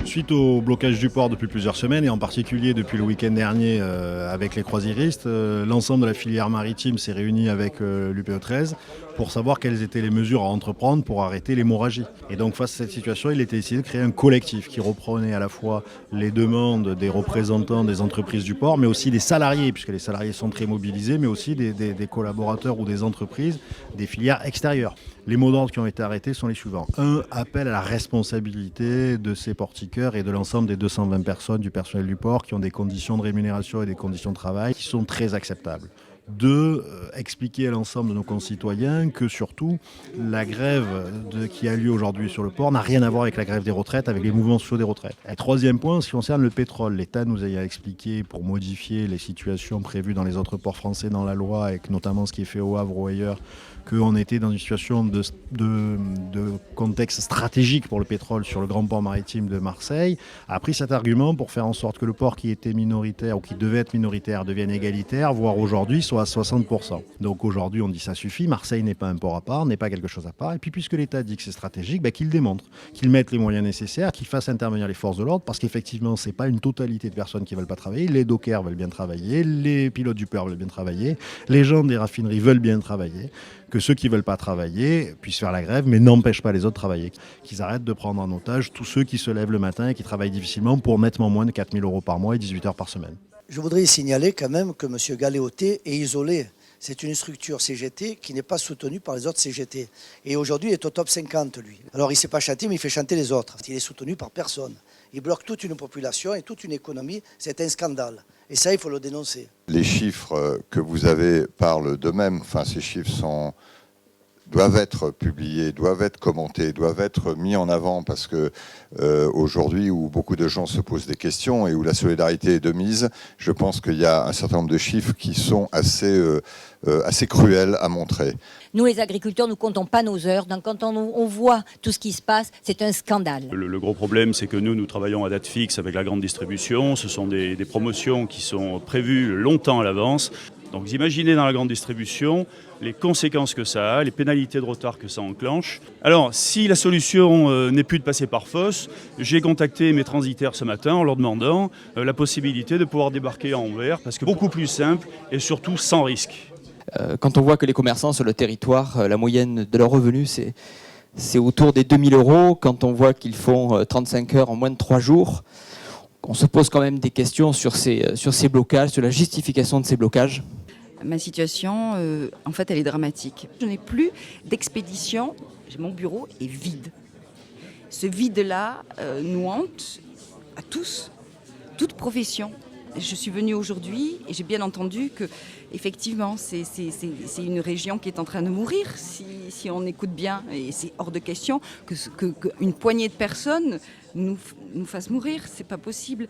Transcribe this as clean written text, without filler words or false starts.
Suite au blocage du port depuis plusieurs semaines et en particulier depuis le week-end dernier avec les croisiéristes, l'ensemble de la filière maritime s'est réuni avec l'UPE 13 pour savoir quelles étaient les mesures à entreprendre pour arrêter l'hémorragie. Et donc face à cette situation, il était décidé de créer un collectif qui reprenait à la fois les demandes des représentants des entreprises du port, mais aussi des salariés, puisque les salariés sont très mobilisés, mais aussi des collaborateurs ou des entreprises des filières extérieures. Les mots d'ordre qui ont été arrêtés sont les suivants. 1. Appel à la responsabilité de ces portiqueurs et de l'ensemble des 220 personnes du personnel du port qui ont des conditions de rémunération et des conditions de travail qui sont très acceptables. 2. Expliquer à l'ensemble de nos concitoyens que surtout la grève qui a lieu aujourd'hui sur le port n'a rien à voir avec la grève des retraites, avec les mouvements sociaux des retraites. Et 3e point, en ce qui concerne le pétrole, l'État nous a expliqué pour modifier les situations prévues dans les autres ports français dans la loi, avec notamment ce qui est fait au Havre ou ailleurs, qu'on était dans une situation de contexte stratégique pour le pétrole sur le grand port maritime de Marseille, a pris cet argument pour faire en sorte que le port qui était minoritaire ou qui devait être minoritaire devienne égalitaire, voire aujourd'hui soit à 60%. Donc aujourd'hui on dit ça suffit, Marseille n'est pas un port à part, n'est pas quelque chose à part, et puis puisque l'État dit que c'est stratégique, qu'il démontre, qu'il mette les moyens nécessaires, qu'il fasse intervenir les forces de l'ordre, parce qu'effectivement c'est pas une totalité de personnes qui veulent pas travailler, les dockers veulent bien travailler, les pilotes du port veulent bien travailler, les gens des raffineries veulent bien travailler, que ceux qui ne veulent pas travailler puissent faire la grève, mais n'empêchent pas les autres de travailler. Qu'ils arrêtent de prendre en otage tous ceux qui se lèvent le matin et qui travaillent difficilement pour nettement moins de 4 000 € par mois et 18 heures par semaine. Je voudrais signaler quand même que M. Galeoté est isolé. C'est une structure CGT qui n'est pas soutenue par les autres CGT. Et aujourd'hui, il est au top 50, lui. Alors, il ne sait pas chanter, mais il fait chanter les autres. Il est soutenu par personne. Il bloque toute une population et toute une économie. C'est un scandale. Et ça, il faut le dénoncer. Les chiffres que vous avez parlent d'eux-mêmes. Enfin, ces chiffres doivent être publiés, doivent être commentés, doivent être mis en avant parce que aujourd'hui, où beaucoup de gens se posent des questions et où la solidarité est de mise, je pense qu'il y a un certain nombre de chiffres qui sont assez cruels à montrer. Nous, les agriculteurs, nous ne comptons pas nos heures. Donc, quand on voit tout ce qui se passe, c'est un scandale. Le gros problème, c'est que nous travaillons à date fixe avec la grande distribution. Ce sont des promotions qui sont prévues longtemps à l'avance. Donc, vous imaginez dans la grande distribution les conséquences que ça a, les pénalités de retard que ça enclenche. Alors, si la solution n'est plus de passer par Fos, j'ai contacté mes transitaires ce matin en leur demandant la possibilité de pouvoir débarquer à Anvers, parce que beaucoup plus simple et surtout sans risque. Quand on voit que les commerçants sur le territoire, la moyenne de leurs revenus, c'est autour des 2 000 €. Quand on voit qu'ils font 35 heures en moins de 3 jours, on se pose quand même des questions sur ces blocages, sur la justification de ces blocages. Ma situation, en fait, elle est dramatique. Je n'ai plus d'expédition, mon bureau est vide. Ce vide-là nous hante à tous, toute profession. Je suis venue aujourd'hui et j'ai bien entendu que, effectivement, c'est une région qui est en train de mourir, si on écoute bien. Et c'est hors de question qu'une poignée de personnes nous fasse mourir, c'est pas possible.